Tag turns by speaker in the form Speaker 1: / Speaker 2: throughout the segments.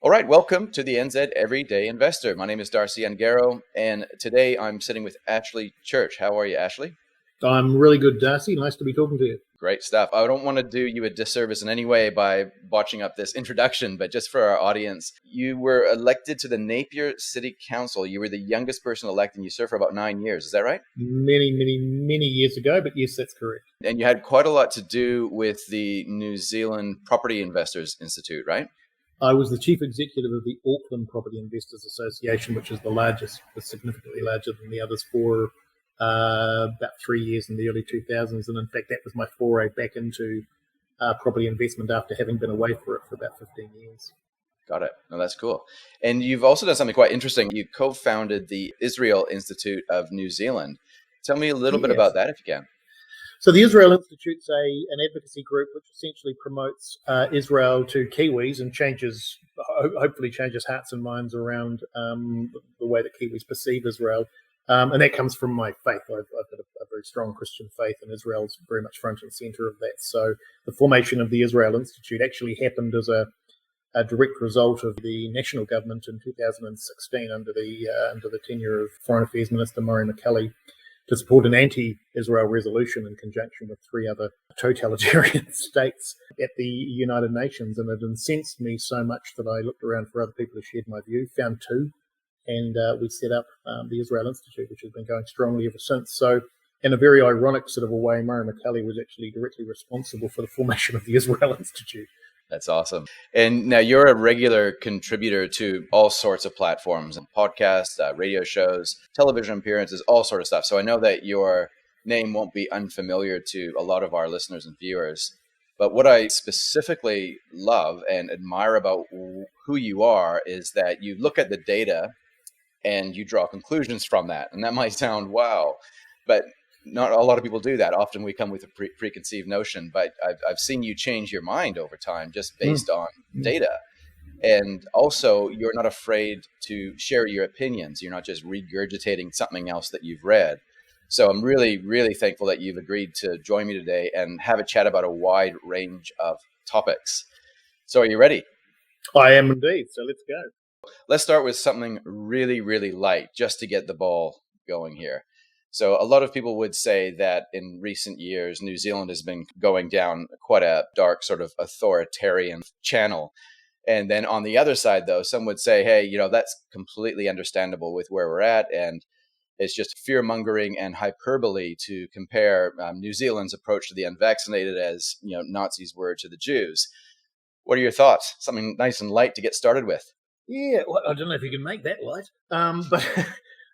Speaker 1: All right, welcome to the NZ Everyday Investor. My name is Darcy Angaro, and today I'm sitting with Ashley Church. How are you, Ashley?
Speaker 2: I'm really good, Darcy. Nice to be talking to you.
Speaker 1: Great stuff. I don't want to do you a disservice in any way by botching up this introduction, but just for our audience, you were elected to the Napier City Council. You were the youngest person elected, and you served for about 9 years. Is that right?
Speaker 2: Many years ago, but yes, that's correct.
Speaker 1: And you had quite a lot to do with the New Zealand Property Investors Institute, right?
Speaker 2: I was the chief executive of the Auckland Property Investors Association, which is the largest, but significantly larger than the others, for about 3 years in the early 2000s. And in fact, that was my foray back into property investment after having been away for it for about 15 years.
Speaker 1: Got it. No, that's cool. And you've also done something quite interesting. You co-founded the Israel Institute of New Zealand. Tell me a little bit about that if you can.
Speaker 2: So the Israel Institute's an advocacy group which essentially promotes Israel to Kiwis and hopefully changes hearts and minds around the way that Kiwis perceive Israel. And that comes from my faith. I've got a very strong Christian faith, and Israel's very much front and centre of that. So the formation of the Israel Institute actually happened as a direct result of the national government in 2016 under the tenure of Foreign Affairs Minister Murray McCully, to support an anti-Israel resolution in conjunction with 3 other totalitarian states at the United Nations. And it incensed me so much that I looked around for other people who shared my view, found 2, and we set up the Israel Institute, which has been going strongly ever since. So in a very ironic sort of a way, Murray McCully was actually directly responsible for the formation of the Israel Institute.
Speaker 1: That's awesome. And now you're a regular contributor to all sorts of platforms and podcasts, radio shows, television appearances, all sort of stuff. So I know that your name won't be unfamiliar to a lot of our listeners and viewers. But what I specifically love and admire about who you are is that you look at the data and you draw conclusions from that. And that might sound wow, but not a lot of people do that. Often we come with a preconceived notion, but I've seen you change your mind over time just based on data. And also, you're not afraid to share your opinions. You're not just regurgitating something else that you've read. So I'm really, really thankful that you've agreed to join me today and have a chat about a wide range of topics. So are you ready?
Speaker 2: I am indeed. So let's go.
Speaker 1: Let's start with something really, really light just to get the ball going here. So a lot of people would say that in recent years, New Zealand has been going down quite a dark sort of authoritarian channel. And then on the other side, though, some would say, hey, that's completely understandable with where we're at. And it's just fear-mongering and hyperbole to compare New Zealand's approach to the unvaccinated as, Nazis were to the Jews. What are your thoughts? Something nice and light to get started with.
Speaker 2: Yeah, well, I don't know if you can make that light, but...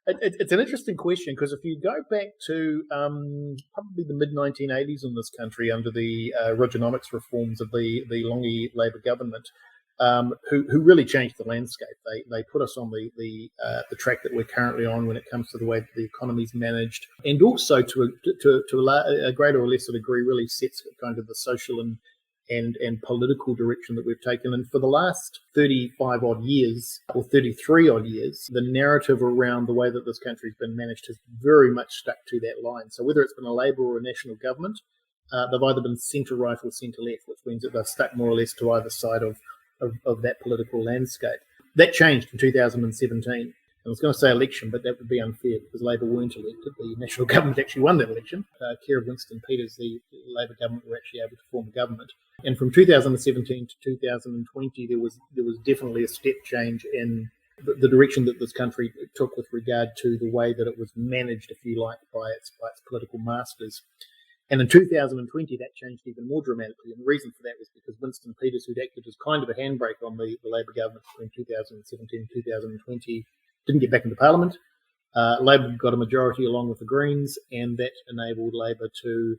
Speaker 2: It's an interesting question, because if you go back to probably the mid-1980s in this country under the Reaganomics reforms of the Longi Labor government, who really changed the landscape. They put us on the track that we're currently on when it comes to the way that the economy's managed, and also to a greater or lesser degree really sets kind of the social and political direction that we've taken. And for the last 35 odd years, or 33 odd years, the narrative around the way that this country's been managed has very much stuck to that line. So whether it's been a Labor or a national government, they've either been centre-right or centre-left, which means that they've stuck more or less to either side of that political landscape. That changed in 2017. I was going to say election, but that would be unfair because Labor weren't elected. The national government actually won that election. Care of Winston Peters, the Labor government, were actually able to form a government. And from 2017 to 2020, there was definitely a step change in the direction that this country took with regard to the way that it was managed, if you like, by its political masters. And in 2020, that changed even more dramatically. And the reason for that was because Winston Peters, who'd acted as kind of a handbrake on the Labor government between 2017 and 2020, didn't get back into Parliament. Labor got a majority along with the Greens, and that enabled Labor to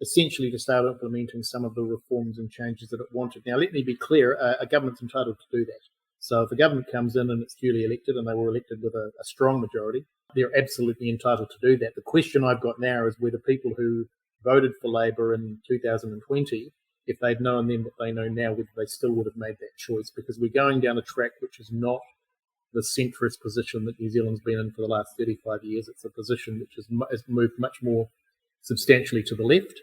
Speaker 2: essentially to start implementing some of the reforms and changes that it wanted. Now, let me be clear, a government's entitled to do that. So if a government comes in and it's duly elected, and they were elected with a strong majority, they're absolutely entitled to do that. The question I've got now is whether people who voted for Labor in 2020, if they'd known then what they know now, whether they still would have made that choice, because we're going down a track which is not the centrist position that New Zealand's been in for the last 35 years. It's a position which has moved much more substantially to the left.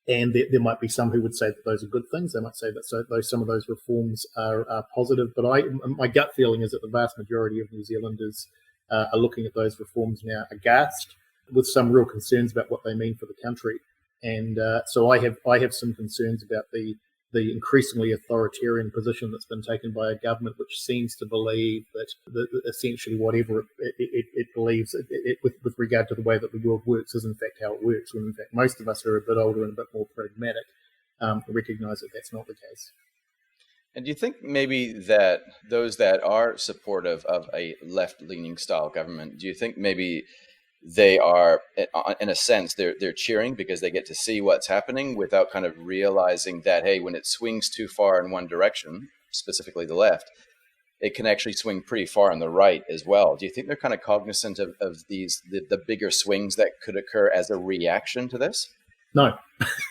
Speaker 2: And there might be some who would say that those are good things. They might say that some of those reforms are positive. But my gut feeling is that the vast majority of New Zealanders are looking at those reforms now aghast, with some real concerns about what they mean for the country. And so I have some concerns about the increasingly authoritarian position that's been taken by a government which seems to believe that essentially whatever it believes with regard to the way that the world works is in fact how it works, when in fact most of us who are a bit older and a bit more pragmatic recognise that that's not the case.
Speaker 1: And do you think maybe that those that are supportive of a left-leaning style government, do you think maybe they are, in a sense, they're cheering because they get to see what's happening without kind of realizing that, hey, when it swings too far in one direction, specifically the left, it can actually swing pretty far on the right as well. Do you think they're kind of cognizant of the bigger swings that could occur as a reaction to this?
Speaker 2: No,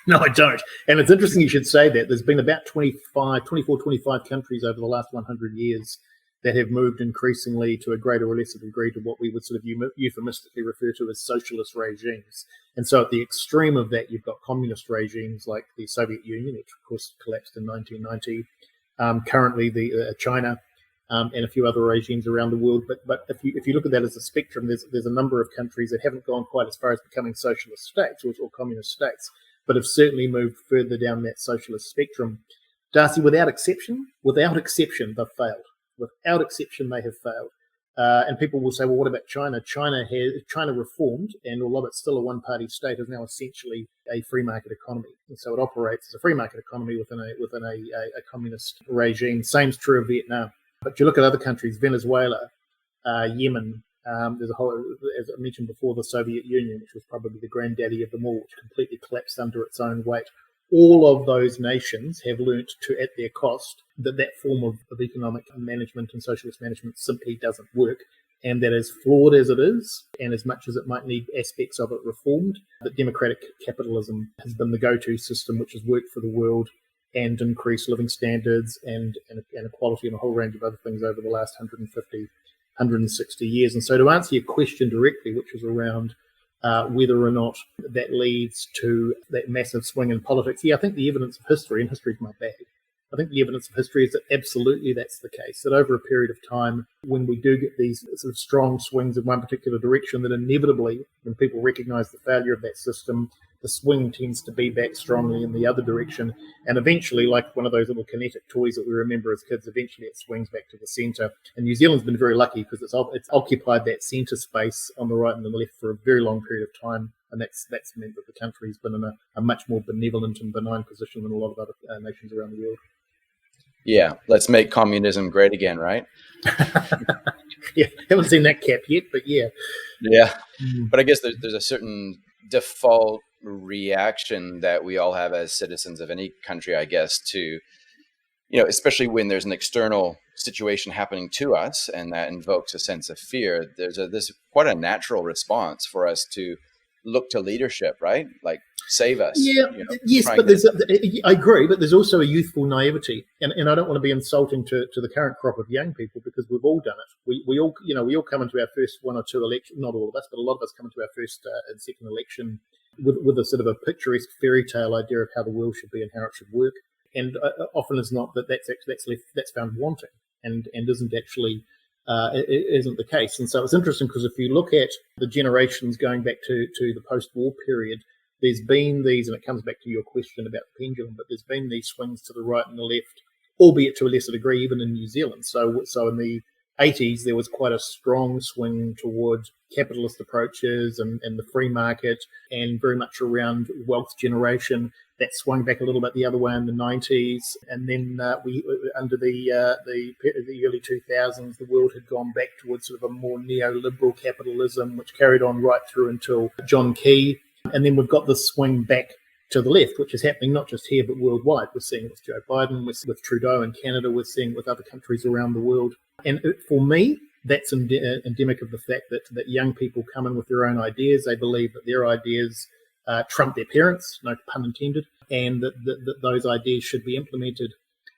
Speaker 2: no, I don't. And it's interesting you should say that. There's been about 24, 25 countries over the last 100 years that have moved increasingly to a greater or lesser degree to what we would sort of euphemistically refer to as socialist regimes. And so at the extreme of that, you've got communist regimes like the Soviet Union, which of course collapsed in 1990, currently the China, and a few other regimes around the world. But if you look at that as a spectrum, there's a number of countries that haven't gone quite as far as becoming socialist states or communist states, but have certainly moved further down that socialist spectrum. Darcy, without exception, they've failed. Without exception, they have failed. And people will say, well, what about China? China reformed, and although it's still a one-party state, is now essentially a free market economy. And so it operates as a free market economy within a communist regime. Same's true of Vietnam. But you look at other countries, Venezuela, Yemen, there's a whole, as I mentioned before, the Soviet Union, which was probably the granddaddy of them all, which completely collapsed under its own weight. All of those nations have learnt to, at their cost, that form of economic management and socialist management simply doesn't work, and that as flawed as it is, and as much as it might need aspects of it reformed, that democratic capitalism has been the go-to system which has worked for the world and increased living standards and equality and a whole range of other things over the last 150, 160 years. And so to answer your question directly, which was around whether or not that leads to that massive swing in politics. Yeah, I think the evidence of history, and history is my bag, I think the evidence of history is that absolutely that's the case, that over a period of time, when we do get these sort of strong swings in one particular direction, that inevitably, when people recognise the failure of that system, the swing tends to be back strongly in the other direction. And eventually, like one of those little kinetic toys that we remember as kids, eventually it swings back to the centre. And New Zealand's been very lucky because it's occupied that centre space on the right and the left for a very long period of time. And that's meant that the country's been in a much more benevolent and benign position than a lot of other nations around the world.
Speaker 1: Yeah, let's make communism great again, right?
Speaker 2: Yeah, haven't seen that cap yet, but yeah.
Speaker 1: Yeah, but I guess there's a certain default reaction that we all have as citizens of any country, I guess, to, especially when there's an external situation happening to us and that invokes a sense of fear, there's quite a natural response for us to look to leadership, right? Like, save us.
Speaker 2: Yeah, yes, but I agree, but there's also a youthful naivety, and I don't want to be insulting to the current crop of young people because we've all done it. We all come into our first one or two elections, not all of us, but a lot of us come into our first and second election with a sort of a picturesque fairy tale idea of how the world should be and how it should work, and often is not that's found wanting and isn't actually. It isn't the case. And so it's interesting because if you look at the generations going back to the post-war period, there's been these, and it comes back to your question about the pendulum, but there's been these swings to the right and the left, albeit to a lesser degree, even in New Zealand. So in the 80s, there was quite a strong swing towards capitalist approaches and the free market and very much around wealth generation. That swung back a little bit the other way in the 90s. And then under the early 2000s, the world had gone back towards sort of a more neoliberal capitalism, which carried on right through until John Key. And then we've got this swing back to the left, which is happening not just here, but worldwide. We're seeing it with Joe Biden, with Trudeau in Canada, we're seeing it with other countries around the world. And for me, that's endemic of the fact that young people come in with their own ideas. They believe that their ideas trump their parents, no pun intended, and that those ideas should be implemented.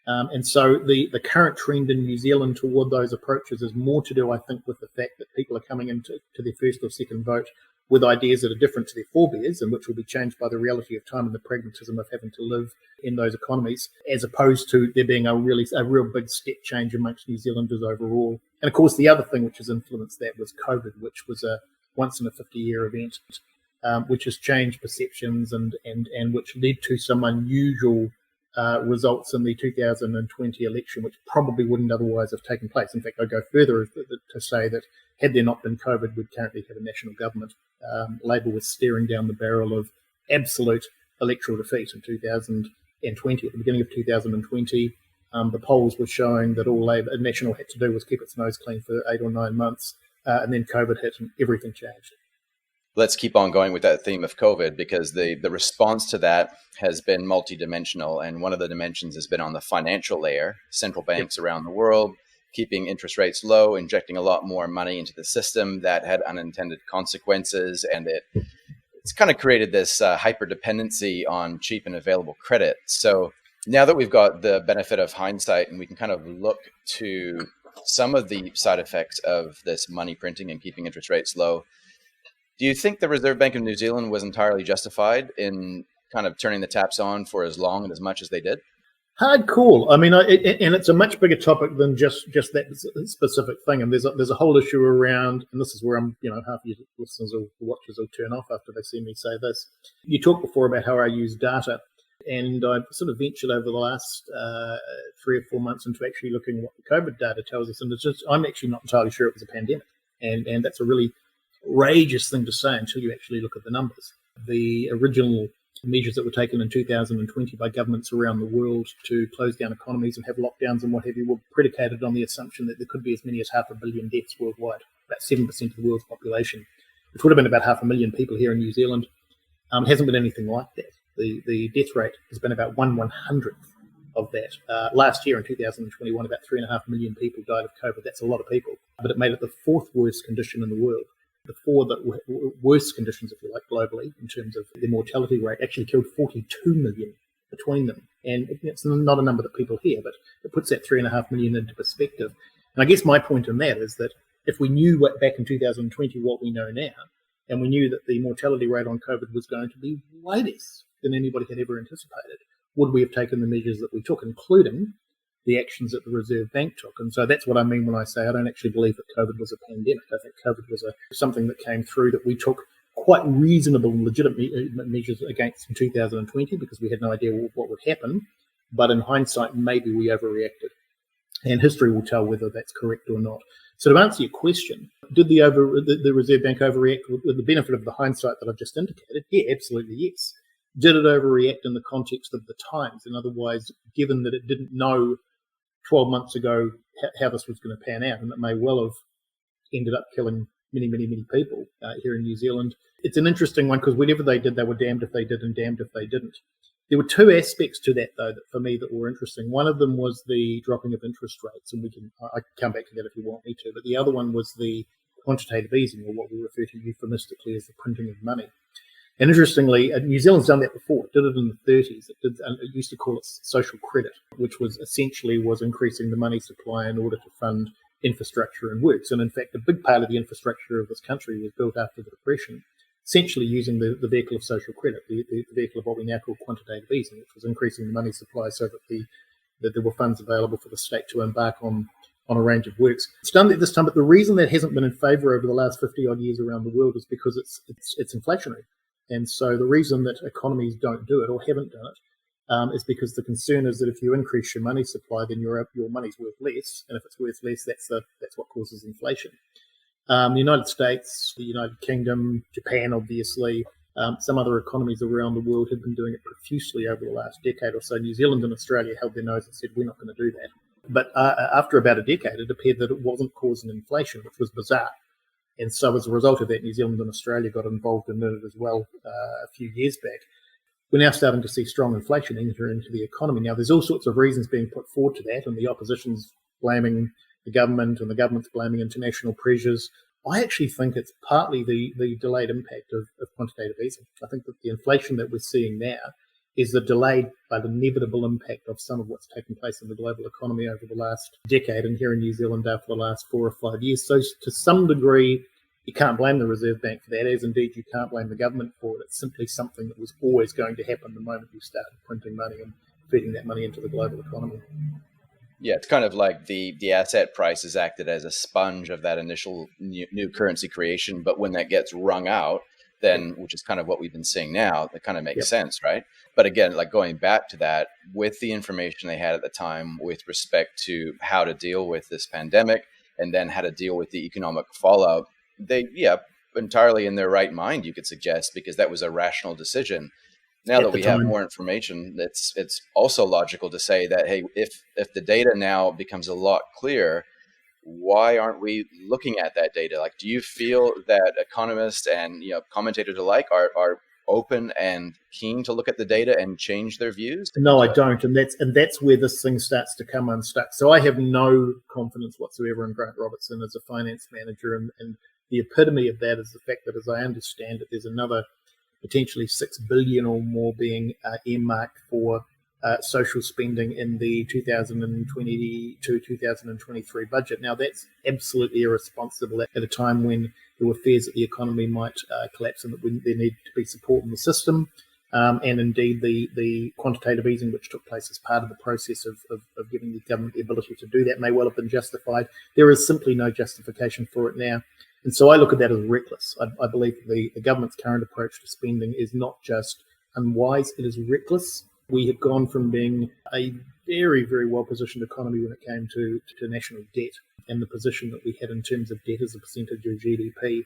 Speaker 2: And so the current trend in New Zealand toward those approaches is more to do, I think, with the fact that people are coming into their first or second vote with ideas that are different to their forebears and which will be changed by the reality of time and the pragmatism of having to live in those economies, as opposed to there being a real big step change amongst New Zealanders overall. And of course, the other thing which has influenced that was COVID, which was a once in a 50-year event, which has changed perceptions and which led to some unusual results in the 2020 election, which probably wouldn't otherwise have taken place. In fact, I go further to say that had there not been COVID, we'd currently have a national government. Labor was staring down the barrel of absolute electoral defeat in 2020. At the beginning of 2020, the polls were showing that all Labor National had to do was keep its nose clean for 8 or 9 months, and then COVID hit and everything changed.
Speaker 1: Let's keep on going with that theme of COVID, because the response to that has been multidimensional. And one of the dimensions has been on the financial layer, central banks around the world, keeping interest rates low, injecting a lot more money into the system that had unintended consequences. And it's kind of created this hyper dependency on cheap and available credit. So now that we've got the benefit of hindsight and we can kind of look to some of the side effects of this money printing and keeping interest rates low, do you think the Reserve Bank of New Zealand was entirely justified in kind of turning the taps on for as long and as much as they did?
Speaker 2: Hard call. I mean, and it's a much bigger topic than just that specific thing. And there's a whole issue around, and this is where half your listeners or watchers will turn off after they see me say this. You talked before about how I use data, and I've sort of ventured over the last 3 or 4 months into actually looking at what the COVID data tells us. And I'm actually not entirely sure it was a pandemic, and that's a really outrageous thing to say until you actually look at the numbers. The original measures that were taken in 2020 by governments around the world to close down economies and have lockdowns and what have you were predicated on the assumption that there could be as many as 500 million deaths worldwide, about 7% of the world's population, which would have been about 500,000 people here in New Zealand. It hasn't been anything like that. The death rate has been about 1/100th of that. Last year in 2021, about 3.5 million people died of COVID. That's a lot of people, but it made it the 4th worst condition in the world. The 4 worst conditions, if you like, globally, in terms of their mortality rate, actually killed 42 million between them. And it's not a number that people hear, but it puts that 3.5 million into perspective. And I guess my point on that is that if we knew back in 2020 what we know now, and we knew that the mortality rate on COVID was going to be way less than anybody had ever anticipated, would we have taken the measures that we took, including the actions that the Reserve Bank took? And so that's what I mean when I say I don't actually believe that COVID was a pandemic. I think COVID was something that came through that we took quite reasonable and legitimate measures against in 2020 because we had no idea what would happen. But in hindsight, maybe we overreacted. And history will tell whether that's correct or not. So to answer your question, did the Reserve Bank overreact with the benefit of the hindsight that I've just indicated? Yeah, absolutely yes. Did it overreact in the context of the times? And otherwise, given that it didn't know 12 months ago how this was going to pan out, and it may well have ended up killing many, many, many people here in New Zealand. It's an interesting one because whatever they did, they were damned if they did and damned if they didn't. There were 2 aspects to that, though, that for me that were interesting. One of them was the dropping of interest rates, and I can come back to that if you want me to, but the other one was the quantitative easing, or what we refer to euphemistically as the printing of money. And interestingly, New Zealand's done that before. It did it in the 30s. It used to call it social credit, which was essentially increasing the money supply in order to fund infrastructure and works. And in fact, a big part of the infrastructure of this country was built after the Depression, essentially using the vehicle of social credit, the vehicle of what we now call quantitative easing, which was increasing the money supply so that there were funds available for the state to embark on a range of works. It's done that this time, but the reason that hasn't been in favour over the last 50-odd years around the world is because it's inflationary. And so the reason that economies don't do it or haven't done it is because the concern is that if you increase your money supply, then your money's worth less. And if it's worth less, that's what causes inflation. The United States, the United Kingdom, Japan, obviously, some other economies around the world have been doing it profusely over the last decade or so. New Zealand and Australia held their nose and said, we're not going to do that. But after about a decade, it appeared that it wasn't causing inflation, which was bizarre. And so as a result of that, New Zealand and Australia got involved in it as well a few years back. We're now starting to see strong inflation enter into the economy. Now, there's all sorts of reasons being put forward to that, and the opposition's blaming the government and the government's blaming international pressures. I actually think it's partly the delayed impact of quantitative easing. I think that the inflation that we're seeing now is the delayed but inevitable impact of some of what's taken place in the global economy over the last decade and here in New Zealand for the last 4 or 5 years. So to some degree, You can't blame the Reserve Bank for that, as indeed you can't blame the government for it. It's simply something that was always going to happen the moment you started printing money and feeding that money into the global economy.
Speaker 1: Yeah, it's kind of like the asset prices acted as a sponge of that initial new currency creation. But when that gets wrung out, then, which is kind of what we've been seeing now, that kind of makes sense, right? But again, like going back to that, with the information they had at the time with respect to how to deal with this pandemic and then how to deal with the economic fallout, they, entirely in their right mind, you could suggest, because that was a rational decision. Now that we have more information, it's also logical to say that, hey, if the data now becomes a lot clearer, why aren't we looking at that data? Like, do you feel that economists and commentators alike are open and keen to look at the data and change their views?
Speaker 2: No, I don't, and that's where this thing starts to come unstuck. So I have no confidence whatsoever in Grant Robertson as a finance manager, and the epitome of that is the fact that, as I understand it, there's another potentially $6 billion or more being earmarked for social spending in the 2022-2023 budget. Now, that's absolutely irresponsible at a time when there were fears that the economy might collapse and that there needed to be support in the system. And indeed, the quantitative easing which took place as part of the process of giving the government the ability to do that may well have been justified. There is simply no justification for it now. And so I look at that as reckless. I believe the government's current approach to spending is not just unwise, it is reckless. We have gone from being a very, very well-positioned economy when it came to national debt and the position that we had in terms of debt as a percentage of GDP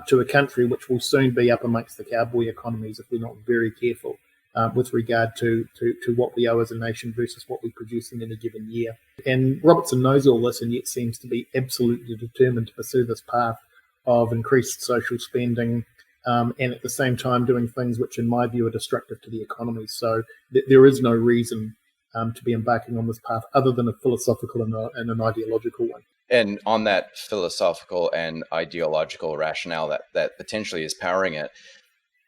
Speaker 2: to a country which will soon be up amongst the cowboy economies if we're not very careful with regard to what we owe as a nation versus what we produce in any given year. And Robertson knows all this and yet seems to be absolutely determined to pursue this path of increased social spending and at the same time doing things which, in my view, are destructive to the economy. So there is no reason to be embarking on this path other than a philosophical and an ideological one.
Speaker 1: And on that philosophical and ideological rationale that potentially is powering it,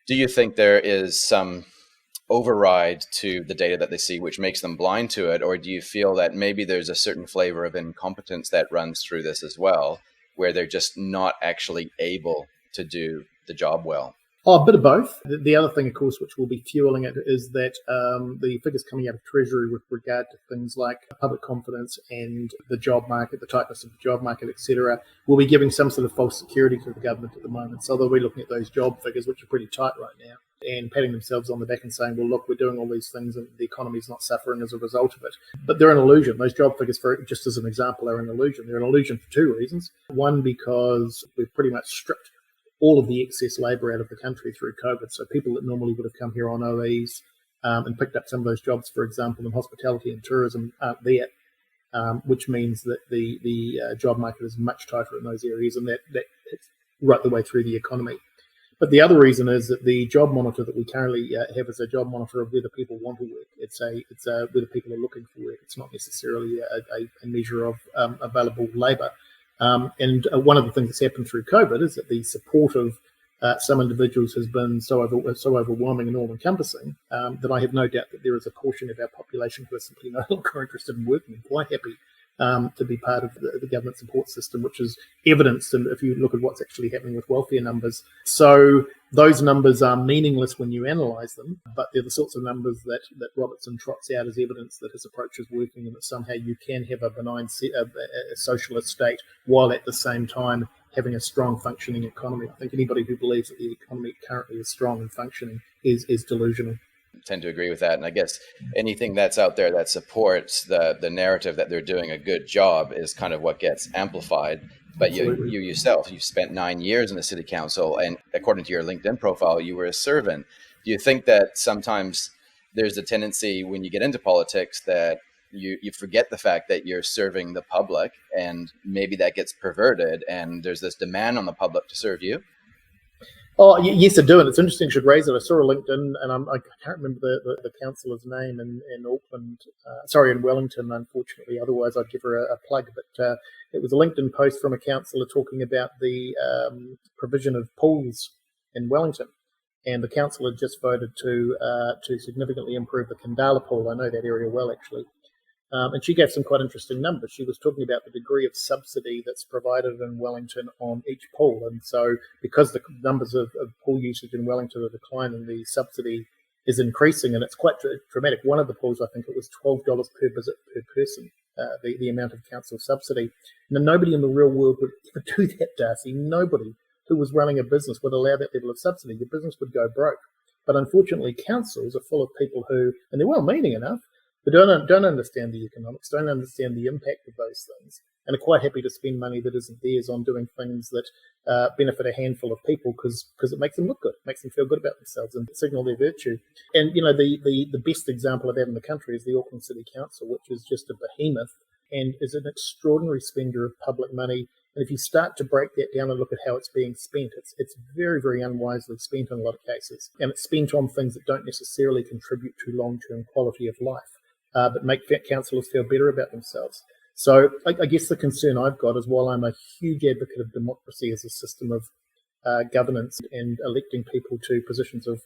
Speaker 1: do you think there is some override to the data that they see which makes them blind to it? Or do you feel that maybe there's a certain flavor of incompetence that runs through this as well, where they're just not actually able to do the job well?
Speaker 2: Oh, a bit of both. The other thing, of course, which will be fueling it is that the figures coming out of Treasury with regard to things like public confidence and the job market, the tightness of the job market, etc., will be giving some sort of false security to the government at the moment. So they'll be looking at those job figures, which are pretty tight right now, and patting themselves on the back and saying, well, look, we're doing all these things and the economy's not suffering as a result of it. But they're an illusion. Those job figures, just as an example, are an illusion. They're an illusion for two reasons. One, because we've pretty much stripped all of the excess labour out of the country through COVID. So people that normally would have come here on OEs and picked up some of those jobs, for example, in hospitality and tourism, aren't there, which means that the job market is much tighter in those areas, and that hits right the way through the economy. But the other reason is that the job monitor that we currently have is a job monitor of whether people want to work. It's whether people are looking for work. It's not necessarily a measure of available labour. And one of the things that's happened through COVID is that the support of some individuals has been so overwhelming and all-encompassing that I have no doubt that there is a portion of our population who are simply no longer interested in working and quite happy to be part of the government support system, which is evidenced if you look at what's actually happening with welfare numbers. So those numbers are meaningless when you analyse them, but they're the sorts of numbers that Robertson trots out as evidence that his approach is working and that somehow you can have a benign a socialist state while at the same time having a strong functioning economy. I think anybody who believes that the economy currently is strong and functioning is delusional.
Speaker 1: I tend to agree with that. And I guess anything that's out there that supports the narrative that they're doing a good job is kind of what gets amplified. But you yourself, you've spent 9 years in the city council, and according to your LinkedIn profile, you were a servant. Do you think that sometimes there's a tendency when you get into politics that you forget the fact that you're serving the public, and maybe that gets perverted and there's this demand on the public to serve you?
Speaker 2: Oh, yes, I do, and it's interesting you should raise it. I saw a LinkedIn, and I can't remember the councillor's name in Auckland, in Wellington, unfortunately. Otherwise, I'd give her a plug. But it was a LinkedIn post from a councillor talking about the provision of pools in Wellington, and the council had just voted to significantly improve the Kandala pool. I know that area well, actually. And she gave some quite interesting numbers. She was talking about the degree of subsidy that's provided in Wellington on each pool. And so because the numbers of pool usage in Wellington are declining, the subsidy is increasing, and it's quite dramatic. One of the pools, I think it was $12 per visit per person, the amount of council subsidy. Now, nobody in the real world would ever do that, Darcy. Nobody who was running a business would allow that level of subsidy. Your business would go broke. But unfortunately, councils are full of people who, and they're well-meaning enough, but don't understand the economics, don't understand the impact of those things, and are quite happy to spend money that isn't theirs on doing things that benefit a handful of people because it makes them look good, makes them feel good about themselves and signal their virtue. And, the best example of that in the country is the Auckland City Council, which is just a behemoth and is an extraordinary spender of public money. And if you start to break that down and look at how it's being spent, it's very, very unwisely spent in a lot of cases. And it's spent on things that don't necessarily contribute to long-term quality of life, but make councillors feel better about themselves. So I guess the concern I've got is, while I'm a huge advocate of democracy as a system of governance and electing people to positions of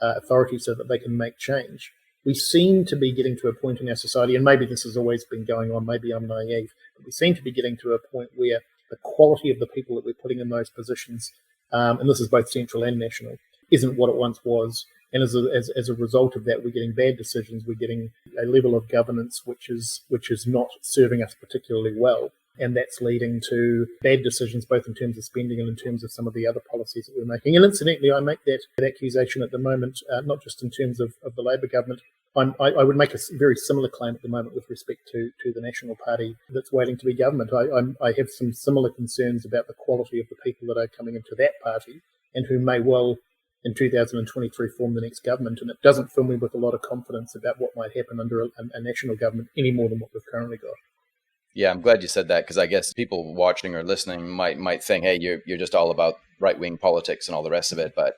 Speaker 2: authority so that they can make change, we seem to be getting to a point in our society, and maybe this has always been going on, maybe I'm naive, but we seem to be getting to a point where the quality of the people that we're putting in those positions, and this is both central and national, isn't what it once was. And as a result of that, we're getting bad decisions. We're getting a level of governance which is not serving us particularly well. And that's leading to bad decisions, both in terms of spending and in terms of some of the other policies that we're making. And incidentally, I make that accusation at the moment, not just in terms of the Labour government. I would make a very similar claim at the moment with respect to the National Party that's waiting to be government. I have some similar concerns about the quality of the people that are coming into that party and who may well, in 2023, form the next government. And it doesn't fill me with a lot of confidence about what might happen under a national government any more than what we've currently got.
Speaker 1: Yeah, I'm glad you said that, because I guess people watching or listening might think, hey, you're just all about right-wing politics and all the rest of it, but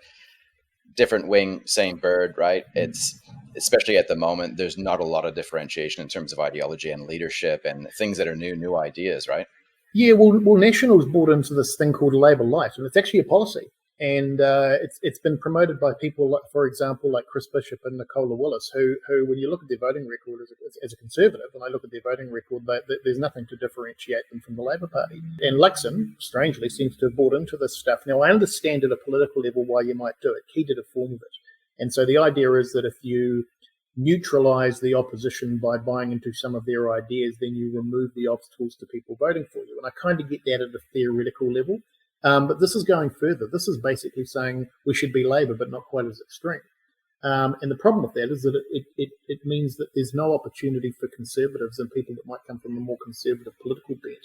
Speaker 1: different wing, same bird, right? It's, especially at the moment, there's not a lot of differentiation in terms of ideology and leadership and things that are new ideas, right?
Speaker 2: Yeah, well, National's bought into this thing called Labour Light, and it's actually a policy. And it's been promoted by people, for example, like Chris Bishop and Nicola Willis, who when you look at their voting record as a Conservative, and I look at their voting record, there's nothing to differentiate them from the Labour Party. And Luxon, strangely, seems to have bought into this stuff. Now, I understand at a political level why you might do it. Key to the form of it. And so the idea is that if you neutralise the opposition by buying into some of their ideas, then you remove the obstacles to people voting for you. And I kind of get that at a theoretical level. But this is going further. This is basically saying we should be Labour, but not quite as extreme. And the problem with that is that it means that there's no opportunity for Conservatives and people that might come from a more conservative political bent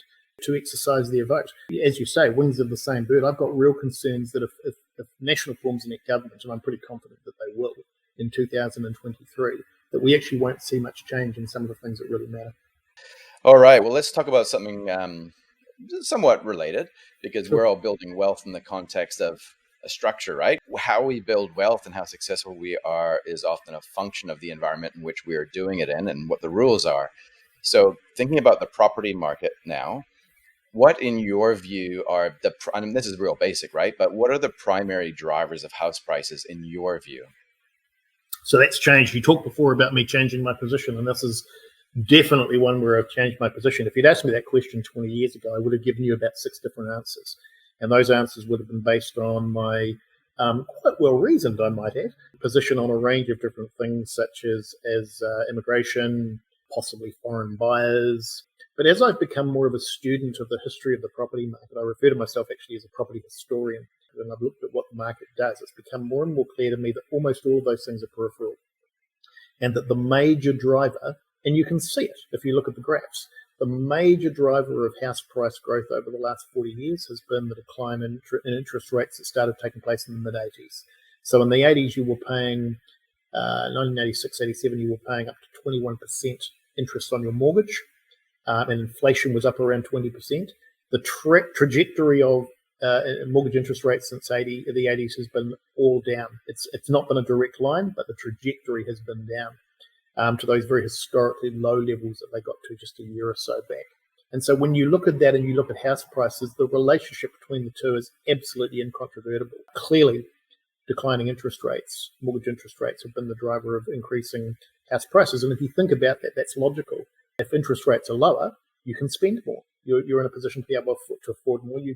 Speaker 2: to exercise their vote. As you say, wings of the same bird. I've got real concerns that if National forms a net government, and I'm pretty confident that they will in 2023, that we actually won't see much change in some of the things that really matter.
Speaker 1: All right. Well, let's talk about something somewhat related, because
Speaker 2: Sure.
Speaker 1: we're all building wealth in the context of a structure, right? How we build wealth and how successful we are is often a function of the environment in which we are doing it in and what the rules are. So thinking about the property market now, what in your view are I mean, this is real basic, right? But what are the primary drivers of house prices in your view?
Speaker 2: So that's changed. You talked before about me changing my position, and this is definitely one where I've changed my position. If you'd asked me that question 20 years ago, I would have given you about 6 different answers. And those answers would have been based on my quite well-reasoned, I might add, position on a range of different things, such as immigration, possibly foreign buyers. But as I've become more of a student of the history of the property market, I refer to myself actually as a property historian, and I've looked at what the market does. It's become more and more clear to me that almost all of those things are peripheral, and that the major driver, and you can see it if you look at the graphs, the major driver of house price growth over the last 40 years has been the decline in interest rates that started taking place in the mid-80s. So in the 80s, you were paying, 1986, 87, you were paying up to 21% interest on your mortgage, and inflation was up around 20%. The trajectory of mortgage interest rates since the 80s has been all down. It's not been a direct line, but the trajectory has been down to those very historically low levels that they got to just a year or so back. And so when you look at that and you look at house prices, the relationship between the two is absolutely incontrovertible. Clearly, declining interest rates, mortgage interest rates, have been the driver of increasing house prices. And if you think about that, that's logical. If interest rates are lower, you can spend more. You're in a position to be able to afford more. You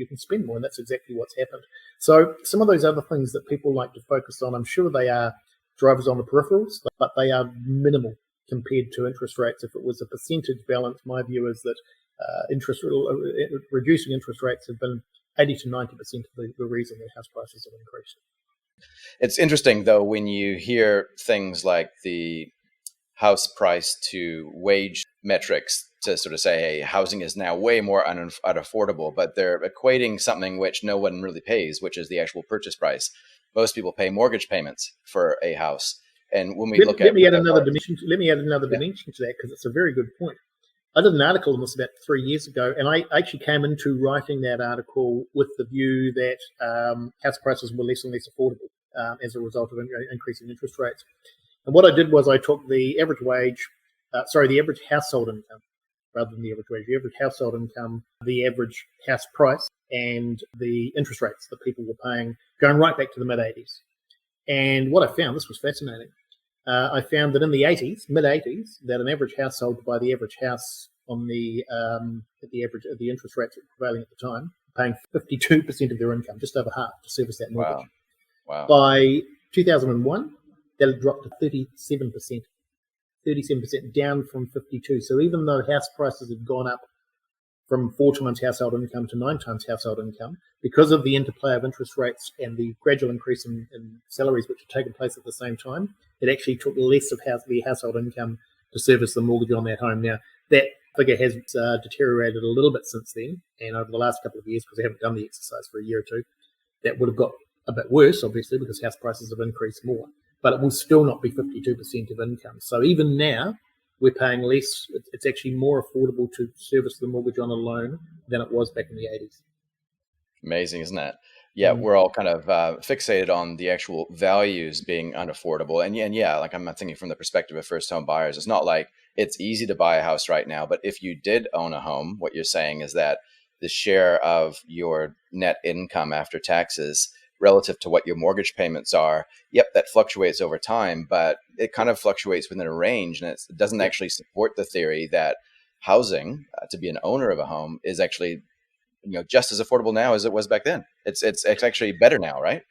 Speaker 2: can spend more, and that's exactly what's happened. So some of those other things that people like to focus on, I'm sure they are drivers on the peripherals, but they are minimal compared to interest rates. If it was a percentage balance, my view is that reducing interest rates have been 80 to 90% of the reason that house prices have increased.
Speaker 1: It's interesting, though, when you hear things like the house price to wage metrics to sort of say, hey, housing is now way more unaffordable, but they're equating something which no one really pays, which is the actual purchase price. Most people pay mortgage payments for a house. And when we
Speaker 2: let me add another dimension to that, because it's a very good point. I did an article on this about 3 years ago, and I actually came into writing that article with the view that house prices were less and less affordable as a result of increasing interest rates. And what I did was I took the average the average household income, rather than the average wage, the average household income, the average house price, and the interest rates that people were paying, going right back to the mid-'80s. And what I found, this was fascinating, I found that in the mid-'80s, that an average household to buy the average house on the interest rates that were prevailing at the time, paying 52% of their income, just over half, to service that mortgage.
Speaker 1: Wow.
Speaker 2: By 2001, that had dropped to 37%, down from 52%. So even though house prices had gone up from 4 times household income to 9 times household income, because of the interplay of interest rates and the gradual increase in salaries which had taken place at the same time, it actually took less of the household income to service the mortgage on that home. Now, that figure has deteriorated a little bit since then, and over the last couple of years, because I haven't done the exercise for a year or two, that would have got a bit worse, obviously, because house prices have increased more. But it will still not be 52% of income. So even now, we're paying less. It's actually more affordable to service the mortgage on a loan than it was back in the 80s.
Speaker 1: Amazing, isn't it? Yeah, we're all kind of fixated on the actual values being unaffordable. And yeah, like I'm thinking from the perspective of first home buyers, it's not like it's easy to buy a house right now. But if you did own a home, what you're saying is that the share of your net income after taxes relative to what your mortgage payments are, that fluctuates over time, but it kind of fluctuates within a range, and it doesn't actually support the theory that housing, to be an owner of a home, is actually just as affordable now as it was back then. It's actually better now, right?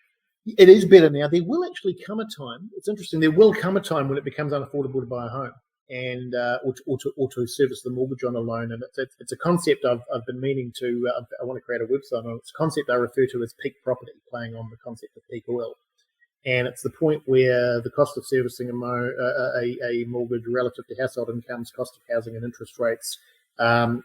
Speaker 2: It is better now. There will actually come a time. It's interesting. There will come a time when it becomes unaffordable to buy a home, and or to service the mortgage on a loan. And it's a concept I've been meaning to. I want to create a website on. It's a concept I refer to as peak property, playing on the concept of peak oil. And it's the point where the cost of servicing a mortgage relative to household incomes, cost of housing, and interest rates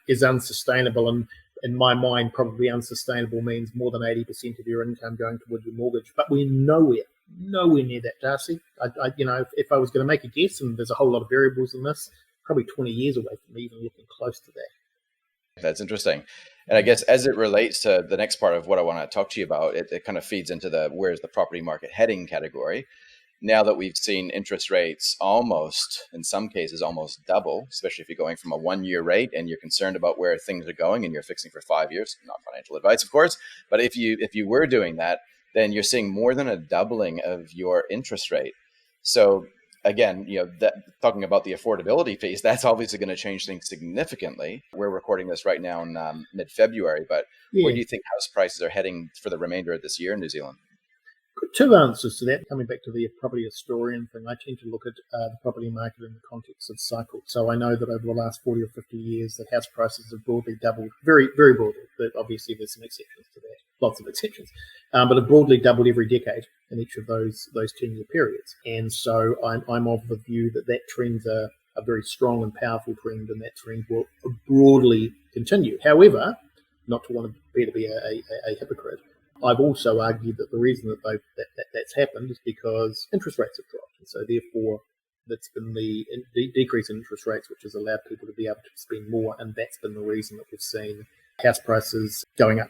Speaker 2: is unsustainable. And in my mind, probably unsustainable means more than 80% of your income going towards your mortgage. But we're nowhere near that, Darcy. If I was going to make a guess, and there's a whole lot of variables in this, probably 20 years away from even looking close to that.
Speaker 1: That's interesting. And I guess as it relates to the next part of what I want to talk to you about, it kind of feeds into the where's the property market heading category. Now that we've seen interest rates in some cases, almost double, especially if you're going from a 1-year rate and you're concerned about where things are going and you're fixing for 5 years, not financial advice, of course. But if you were doing that, then you're seeing more than a doubling of your interest rate. So again, talking about the affordability piece, that's obviously going to change things significantly. We're recording this right now in mid-February, but where do you think house prices are heading for the remainder of this year in New Zealand?
Speaker 2: Two answers to that. Coming back to the property historian thing, I tend to look at the property market in the context of cycles. So I know that over the last 40 or 50 years, that house prices have broadly doubled, very, very broadly. But obviously, there's some exceptions to that, lots of exceptions, but have broadly doubled every decade in each of those 10-year periods. And so I'm of the view that trend's a very strong and powerful trend, and that trend will broadly continue. However, not to want to be a hypocrite, I've also argued that the reason that that's happened is because interest rates have dropped. And so therefore, that's been the decrease in interest rates, which has allowed people to be able to spend more. And that's been the reason that we've seen house prices going up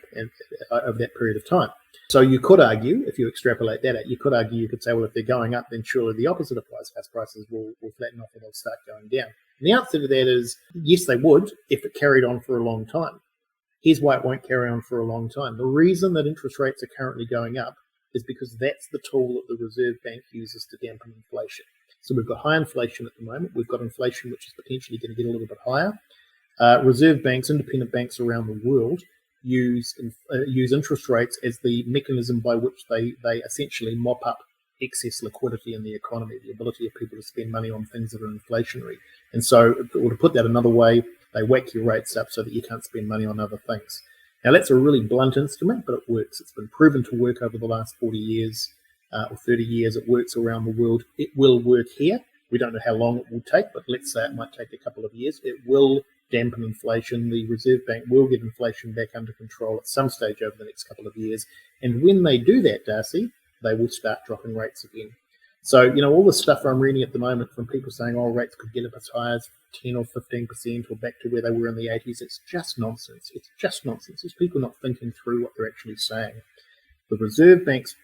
Speaker 2: over that period of time. So you could argue, if you extrapolate that out, you could say, well, if they're going up, then surely the opposite applies. House prices will flatten off and they'll start going down. And the answer to that is, yes, they would if it carried on for a long time. Here's why it won't carry on for a long time. The reason that interest rates are currently going up is because that's the tool that the Reserve Bank uses to dampen inflation. So we've got high inflation at the moment. We've got inflation which is potentially going to get a little bit higher. Reserve banks, independent banks around the world, use interest rates as the mechanism by which they essentially mop up excess liquidity in the economy, the ability of people to spend money on things that are inflationary. And so, or to put that another way, they whack your rates up so that you can't spend money on other things. Now, that's a really blunt instrument, but it works. It's been proven to work over the last 40 years or 30 years. It works around the world. It will work here. We don't know how long it will take, but let's say it might take a couple of years. It will dampen inflation. The Reserve Bank will get inflation back under control at some stage over the next couple of years. And when they do that, Darcy, they will start dropping rates again. So, all the stuff I'm reading at the moment from people saying, rates could get up as high as 10 or 15% or back to where they were in the 80s, it's just nonsense. It's just nonsense. It's people not thinking through what they're actually saying. The Reserve Bank's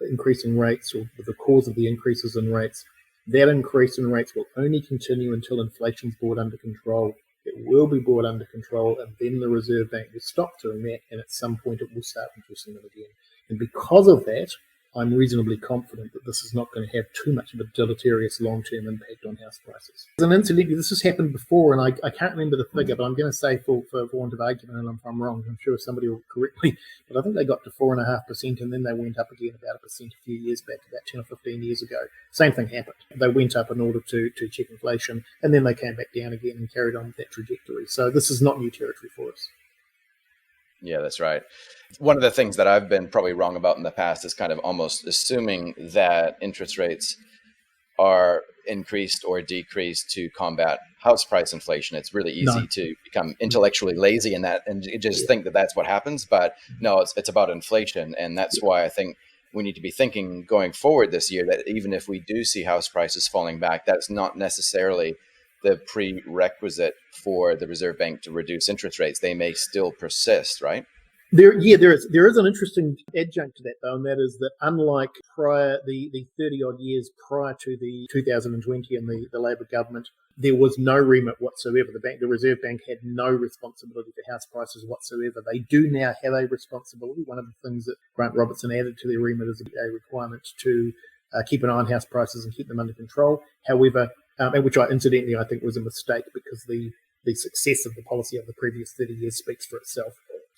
Speaker 2: increasing rates, or the cause of the increases in rates, that increase in rates will only continue until inflation's brought under control. It will be brought under control, and then the Reserve Bank will stop doing that, and at some point it will start reducing them again. And because of that, I'm reasonably confident that this is not going to have too much of a deleterious long-term impact on house prices. And incidentally, this has happened before, and I can't remember the figure, but I'm going to say for want of argument, and if I'm wrong, I'm sure somebody will correct me, but I think they got to 4.5%, and then they went up again about 1% a few years back, about 10 or 15 years ago. Same thing happened. They went up in order to check inflation, and then they came back down again and carried on with that trajectory. So this is not new territory for us.
Speaker 1: Yeah, that's right. One of the things that I've been probably wrong about in the past is kind of almost assuming that interest rates are increased or decreased to combat house price inflation. It's really easy to become intellectually lazy in that and just think that that's what happens. But no, it's about inflation. And that's why I think we need to be thinking going forward this year that even if we do see house prices falling back, that's not necessarily the prerequisite for the Reserve Bank to reduce interest rates. They may still persist, right?
Speaker 2: There is an interesting adjunct to that, though, and that is that unlike the 30-odd years prior to the 2020 and the Labor government, there was no remit whatsoever. The Reserve Bank had no responsibility for house prices whatsoever. They do now have a responsibility. One of the things that Grant Robertson added to their remit is a requirement to keep an eye on house prices and keep them under control. However, and which incidentally I think was a mistake because the success of the policy of the previous 30 years speaks for itself.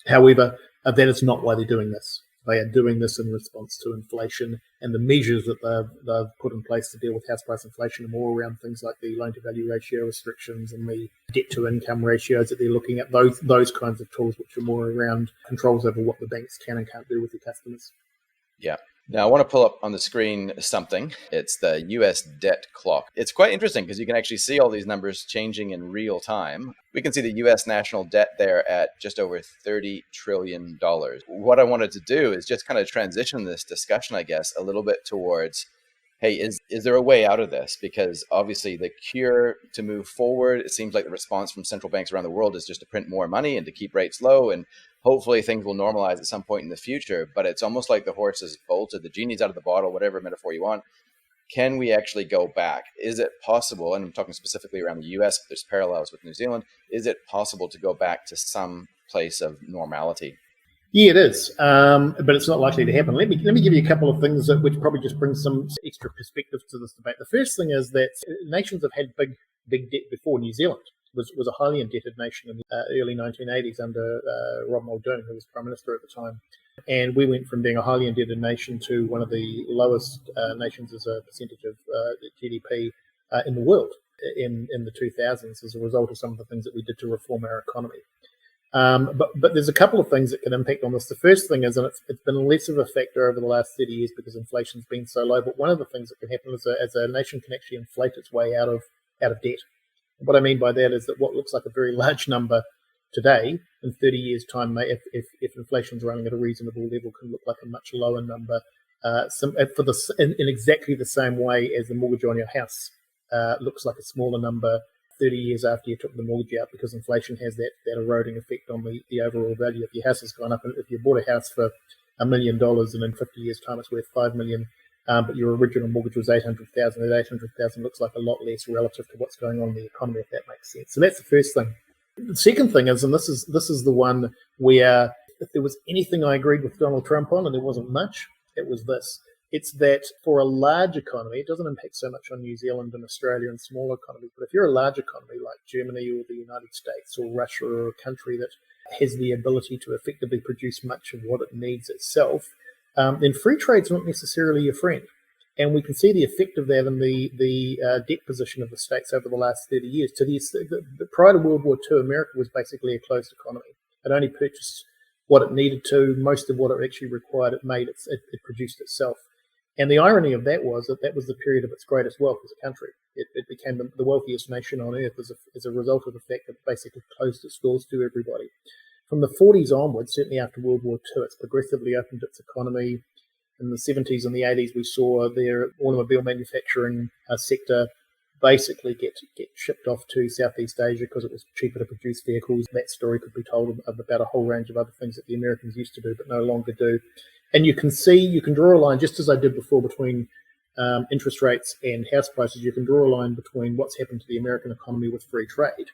Speaker 2: However, that is not why they're doing this. They are doing this in response to inflation, and the measures that they've put in place to deal with house price inflation are more around things like the loan-to-value ratio restrictions and the debt-to-income ratios that they're looking at, those kinds of tools which are more around controls over what the banks can and can't do with their customers.
Speaker 1: Yeah. Now, I want to pull up on the screen something. It's the US debt clock. It's quite interesting because you can actually see all these numbers changing in real time. We can see the US national debt there at just over $30 trillion. What I wanted to do is just kind of transition this discussion, I guess, a little bit towards, hey, is there a way out of this? Because obviously the cure to move forward, it seems like the response from central banks around the world is just to print more money and to keep rates low, and hopefully things will normalize at some point in the future. But it's almost like the horse has bolted, the genie's out of the bottle, whatever metaphor you want. Can we actually go back? Is it possible, and I'm talking specifically around the US, but there's parallels with New Zealand, is it possible to go back to some place of normality?
Speaker 2: Yeah, it is, but it's not likely to happen. Let me give you a couple of things which probably just bring some extra perspective to this debate. The first thing is that nations have had big debt before. New Zealand was a highly indebted nation in the early 1980s under Rob Muldoon, who was Prime Minister at the time. And we went from being a highly indebted nation to one of the lowest nations as a percentage of GDP in the world in the 2000s as a result of some of the things that we did to reform our economy. But there's a couple of things that can impact on this. The first thing is, and it's been less of a factor over the last 30 years because inflation's been so low, but one of the things that can happen is as a nation can actually inflate its way out of debt. And what I mean by that is that what looks like a very large number today, in 30 years' time, if inflation's running at a reasonable level, can look like a much lower number in exactly the same way as the mortgage on your house looks like a smaller number 30 years after you took the mortgage out, because inflation has that eroding effect on the overall value. If your house has gone up, and if you bought a house for $1 million and in 50 years' time it's worth $5 million, but your original mortgage was $800,000, that $800,000 looks like a lot less relative to what's going on in the economy, if that makes sense. So that's the first thing. The second thing is, and this is the one where if there was anything I agreed with Donald Trump on, and there wasn't much, it was this. It's that for a large economy, it doesn't impact so much on New Zealand and Australia and smaller economies, but if you're a large economy like Germany or the United States or Russia or a country that has the ability to effectively produce much of what it needs itself, then free trade's not necessarily your friend. And we can see the effect of that in the debt position of the states over the last 30 years. Prior to World War II, America was basically a closed economy. It only purchased what it needed to. Most of what it actually required, it produced itself. And the irony of that was that was the period of its greatest wealth as a country. It became the wealthiest nation on earth as a result of the fact that it basically closed its doors to everybody. From the 40s onwards, certainly after World War II, it's progressively opened its economy. In the 70s and the 80s, we saw their automobile manufacturing sector basically get shipped off to Southeast Asia because it was cheaper to produce vehicles. That story could be told about a whole range of other things that the Americans used to do but no longer do. And you can draw a line, just as I did before, between interest rates and house prices. You can draw a line between what's happened to the American economy with free trade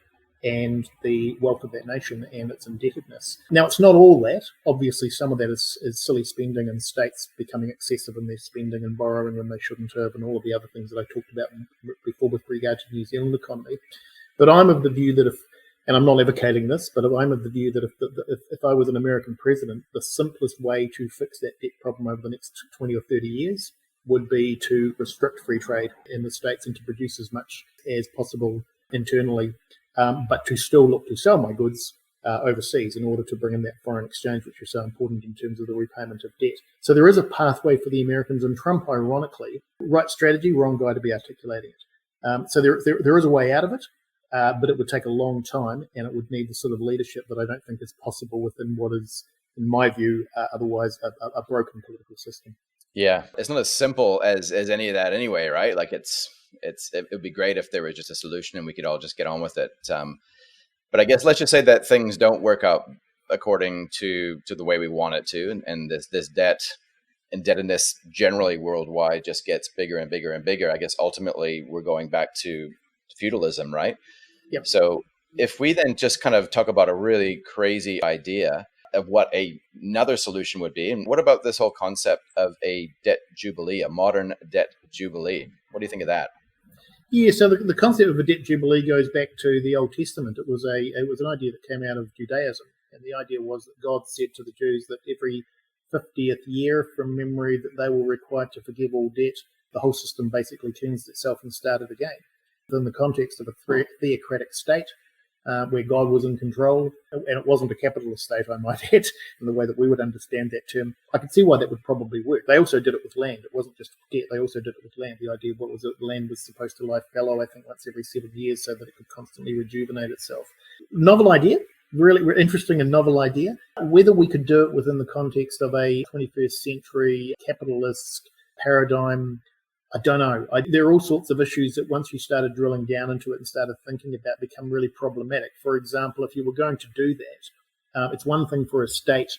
Speaker 2: and the wealth of that nation and its indebtedness. Now, it's not all that. Obviously, some of that is silly spending and states becoming excessive in their spending and borrowing when they shouldn't have, and all of the other things that I talked about before with regard to the New Zealand economy. But I'm of the view that and I'm not advocating this, but I'm of the view that if I was an American president, the simplest way to fix that debt problem over the next 20 or 30 years would be to restrict free trade in the states and to produce as much as possible internally, but to still look to sell my goods overseas in order to bring in that foreign exchange, which is so important in terms of the repayment of debt. So there is a pathway for the Americans, and Trump, ironically, right strategy, wrong guy to be articulating it. So there is a way out of it, but it would take a long time, and it would need the sort of leadership that I don't think is possible within what is, in my view, otherwise a broken political system.
Speaker 1: Yeah, it's not as simple as any of that anyway, right? Like it would be great if there was just a solution and we could all just get on with it. But I guess let's just say that things don't work out according to the way we want it to, and this indebtedness generally worldwide just gets bigger and bigger and bigger. I guess ultimately we're going back to feudalism, right?
Speaker 2: Yep.
Speaker 1: So if we then just kind of talk about a really crazy idea of what another solution would be, and what about this whole concept of a debt jubilee, a modern debt jubilee? What do you think of that?
Speaker 2: Yeah, so the concept of a debt jubilee goes back to the Old Testament. It was an idea that came out of Judaism, and the idea was that God said to the Jews that every 50th year from memory that they were required to forgive all debt, the whole system basically cleansed itself and started again. In the context of a theocratic state, where God was in control, and it wasn't a capitalist state, I might add, in the way that we would understand that term. I could see why that would probably work. They also did it with land. It wasn't just debt. They also did it with land. The idea was that land was supposed to lie fallow, I think, once every 7 years so that it could constantly rejuvenate itself. Novel idea. Really interesting and novel idea. Whether we could do it within the context of a 21st century capitalist paradigm, I don't know. There are all sorts of issues that once you started drilling down into it and started thinking about become really problematic. For example, if you were going to do that, it's one thing for a state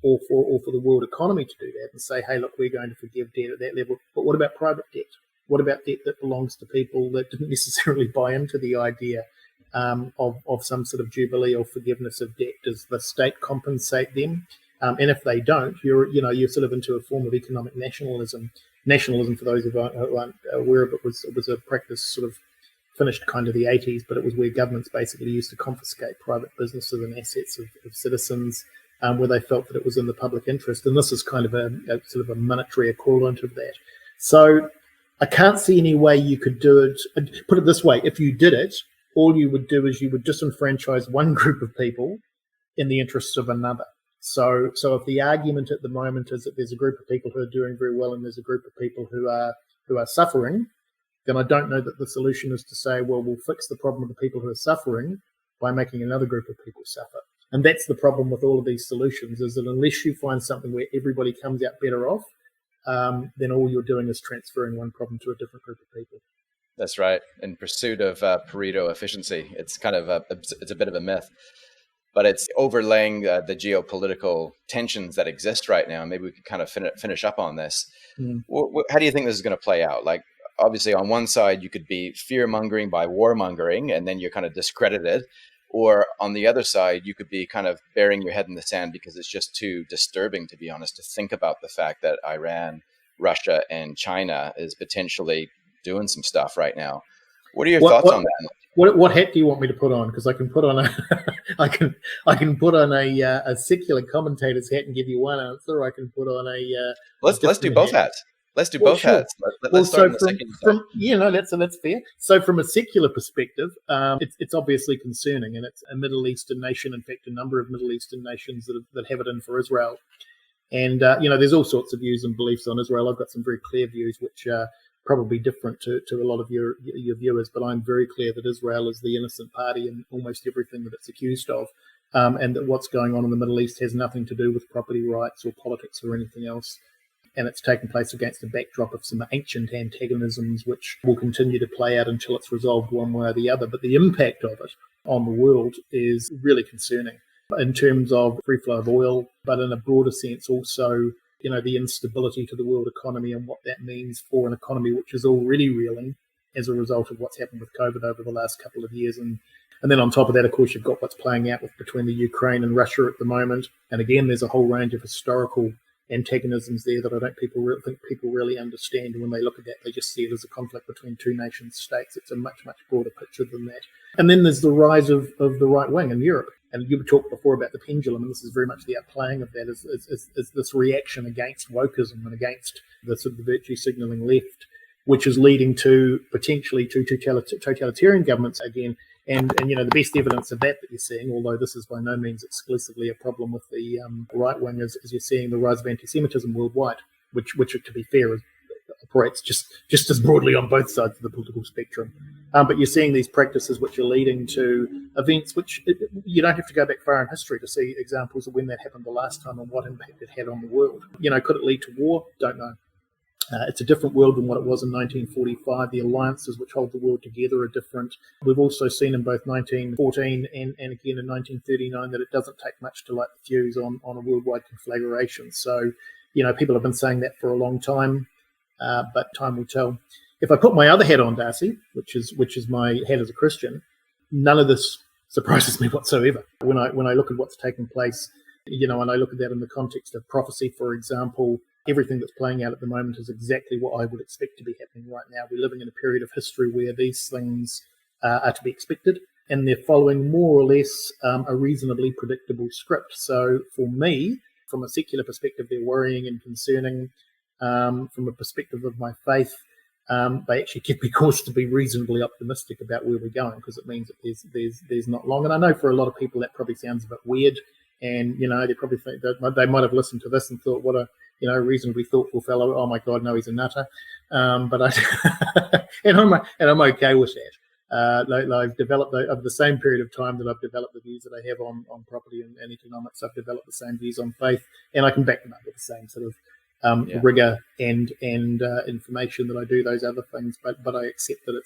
Speaker 2: or for the world economy to do that and say, hey, look, we're going to forgive debt at that level. But what about private debt? What about debt that belongs to people that didn't necessarily buy into the idea of some sort of jubilee or forgiveness of debt? Does the state compensate them? And if they don't, you're sort of into a form of economic nationalism. Nationalism, for those who aren't aware of it, was a practice sort of finished kind of the 80s, but it was where governments basically used to confiscate private businesses and assets of citizens where they felt that it was in the public interest. And this is kind of a sort of a monetary equivalent of that. So I can't see any way you could do it. Put it this way, if you did it, all you would do is you would disenfranchise one group of people in the interests of another. So if the argument at the moment is that there's a group of people who are doing very well and there's a group of people who are suffering, then I don't know that the solution is to say, well, we'll fix the problem of the people who are suffering by making another group of people suffer. And that's the problem with all of these solutions, is that unless you find something where everybody comes out better off, then all you're doing is transferring one problem to a different group of people.
Speaker 1: That's right. In pursuit of Pareto efficiency, it's kind of it's a bit of a myth. But it's overlaying the geopolitical tensions that exist right now. Maybe we could kind of finish up on this. How do you think this is going to play out? Like, obviously, on one side, you could be fear-mongering by warmongering, and then you're kind of discredited. Or on the other side, you could be kind of burying your head in the sand because it's just too disturbing, to be honest, to think about the fact that Iran Russia and China is potentially doing some stuff right now. What are your
Speaker 2: What
Speaker 1: thoughts
Speaker 2: what
Speaker 1: on that?
Speaker 2: what hat do you want me to put on? Because I can put on a I can put on a secular commentator's hat and give you one answer, or I can put on a
Speaker 1: Let's do
Speaker 2: different
Speaker 1: both
Speaker 2: hat.
Speaker 1: hats. Let's do
Speaker 2: Well,
Speaker 1: both
Speaker 2: sure.
Speaker 1: hats.
Speaker 2: Well,
Speaker 1: Let's start
Speaker 2: so
Speaker 1: on the secular side.
Speaker 2: from that's fair. So from a secular perspective, it's obviously concerning, and it's a Middle Eastern nation. In fact, a number of Middle Eastern nations that have it in for Israel. And there's all sorts of views and beliefs on Israel. I've got some very clear views, which are probably different to a lot of your viewers. But I'm very clear that Israel is the innocent party in almost everything that it's accused of, and that what's going on in the Middle East has nothing to do with property rights or politics or anything else. And it's taken place against a backdrop of some ancient antagonisms, which will continue to play out until it's resolved one way or the other. But the impact of it on the world is really concerning in terms of free flow of oil, but in a broader sense also, the instability to the world economy and what that means for an economy which is already reeling as a result of what's happened with COVID over the last couple of years. And then on top of that, of course, you've got what's playing out between the Ukraine and Russia at the moment. And again, there's a whole range of historical antagonisms there that I don't think people really understand. And when they look at that, they just see it as a conflict between two nation states. It's a much, much broader picture than that. And then there's the rise of the right wing in Europe. And you talked before about the pendulum, and this is very much the outplaying of that, is this reaction against wokeism and against the sort of the virtue signalling left, which is leading to potentially to totalitarian governments again. And the best evidence of that you're seeing, although this is by no means exclusively a problem with the right wing, is you're seeing the rise of anti-Semitism worldwide, which to be fair operates just as broadly on both sides of the political spectrum. But you're seeing these practices which are leading to events which you don't have to go back far in history to see examples of when that happened the last time and what impact it had on the world. Could it lead to war? Don't know. It's a different world than what it was in 1945. The alliances which hold the world together are different. We've also seen in both 1914 and again in 1939 that it doesn't take much to light the fuse on a worldwide conflagration. So, people have been saying that for a long time, but time will tell. If I put my other hat on, Darcy, which is my hat as a Christian, none of this surprises me whatsoever. When I look at what's taking place, and I look at that in the context of prophecy, for example, everything that's playing out at the moment is exactly what I would expect to be happening right now. We're living in a period of history where these things are to be expected, and they're following more or less a reasonably predictable script. So for me, from a secular perspective, they're worrying and concerning. From a perspective of my faith, they actually give me cause to be reasonably optimistic about where we're going, because it means that there's not long. And I know for a lot of people that probably sounds a bit weird, and they probably think that they might have listened to this and thought, what a reasonably thoughtful fellow. Oh my God, no, he's a nutter. But I and I'm okay with that. I've developed over the same period of time that I've developed the views that I have on property and economics. I've developed the same views on faith, and I can back them up with the same sort of rigor and information that I do those other things. But I accept that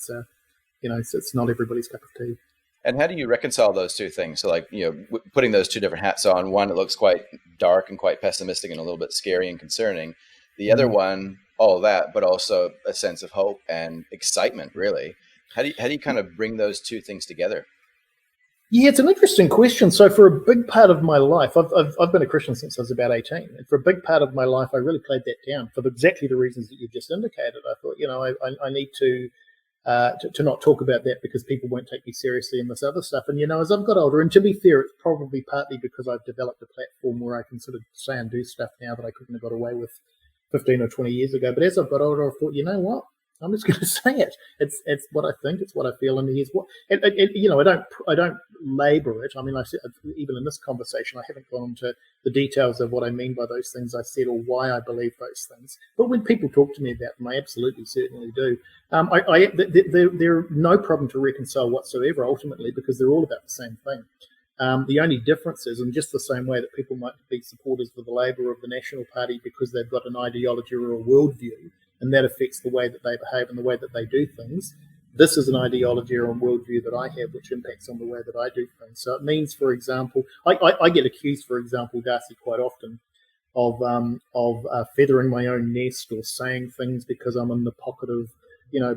Speaker 2: it's not everybody's cup of tea.
Speaker 1: And how do you reconcile those two things? So putting those two different hats on, one, it looks quite dark and quite pessimistic and a little bit scary and concerning. The other one, all of that, but also a sense of hope and excitement, really. How do you kind of bring those two things together?
Speaker 2: Yeah, it's an interesting question. So for a big part of my life, I've been a Christian since I was about 18. And for a big part of my life, I really played that down for exactly the reasons that you've just indicated. I thought, I need to not talk about that because people won't take me seriously in this other stuff. And, as I've got older, and to be fair, it's probably partly because I've developed a platform where I can sort of say and do stuff now that I couldn't have got away with 15 or 20 years ago. But as I've got older, I thought, you know what? I'm just going to say it. It's what I think. It's what I feel. And here's what. I don't labour it. I mean, I said, even in this conversation, I haven't gone into the details of what I mean by those things I said or why I believe those things. But when people talk to me about them, I absolutely certainly do. They're no problem to reconcile whatsoever, ultimately, because they're all about the same thing. The only difference is, in just the same way that people might be supporters of the Labour of the National Party because they've got an ideology or a worldview, and that affects the way that they behave and the way that they do things. This is an ideology or a worldview that I have, which impacts on the way that I do things. So it means, for example, I get accused, for example, Darcy, quite often of feathering my own nest or saying things because I'm in the pocket of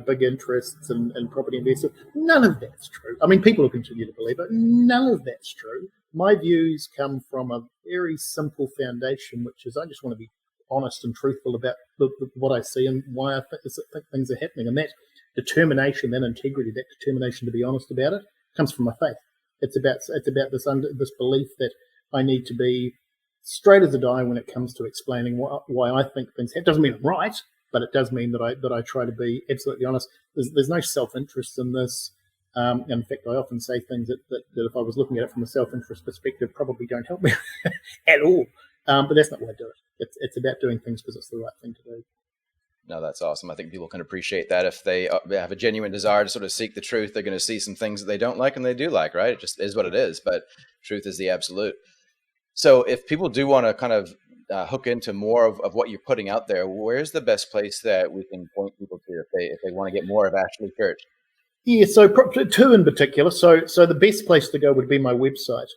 Speaker 2: big interests and property investors. None of that's true. I mean, people will continue to believe it. None of that's true. My views come from a very simple foundation, which is I just want to be honest and truthful about what I see and why I think things are happening. And that determination, that integrity, that determination to be honest about it comes from my faith. It's about this belief that I need to be straight as a die when it comes to explaining why I think things happen. It doesn't mean I'm right, but it does mean that I try to be absolutely honest. There's no self-interest in this. In fact, I often say things that if I was looking at it from a self-interest perspective, probably don't help me at all. But that's not why I do it. It's about doing things because it's the right thing to do.
Speaker 1: No, that's awesome. I think people can appreciate that. If they have a genuine desire to sort of seek the truth, they're going to see some things that they don't like and they do like, right? It just is what it is. But truth is the absolute. So if people do want to kind of hook into more of what you're putting out there, where's the best place that we can point people to if they want to get more of Ashley Church?
Speaker 2: Yeah, so two in particular. So the best place to go would be my website,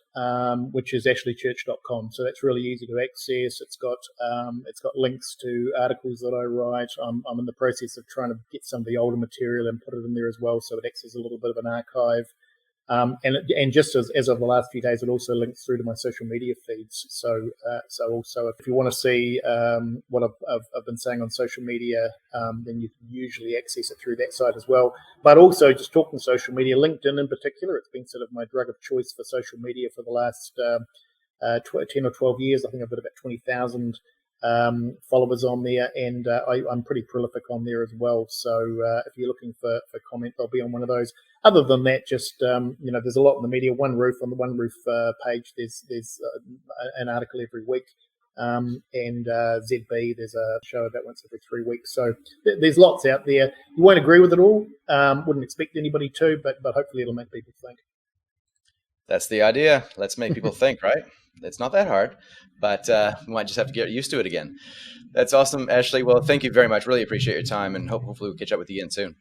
Speaker 2: which is ashleychurch.com. So that's really easy to access. It's got links to articles that I write. I'm in the process of trying to get some of the older material and put it in there as well, so it acts as a little bit of an archive. And just as of the last few days, it also links through to my social media feeds. So also, if you want to see what I've been saying on social media, then you can usually access it through that site as well. But also, just talking social media, LinkedIn in particular, it's been sort of my drug of choice for social media for the last 10 or 12 years. I think I've got about 20,000 followers on there, and I'm pretty prolific on there as well. So if you're looking for comment, I'll be on one of those. Other than that, just there's a lot in the media. One Roof, on the One Roof page, there's an article every week, and ZB, there's a show about once every 3 weeks. So there's lots out there. You won't agree with it all. Wouldn't expect anybody to, but hopefully it'll make people think.
Speaker 1: That's the idea. Let's make people think, right? It's not that hard, but we might just have to get used to it again. That's awesome, Ashley. Well, thank you very much. Really appreciate your time, and hopefully we'll catch up with you again soon.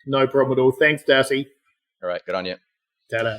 Speaker 2: No problem at all. Thanks, Darcy.
Speaker 1: All right. Good on you.
Speaker 2: Ta-da.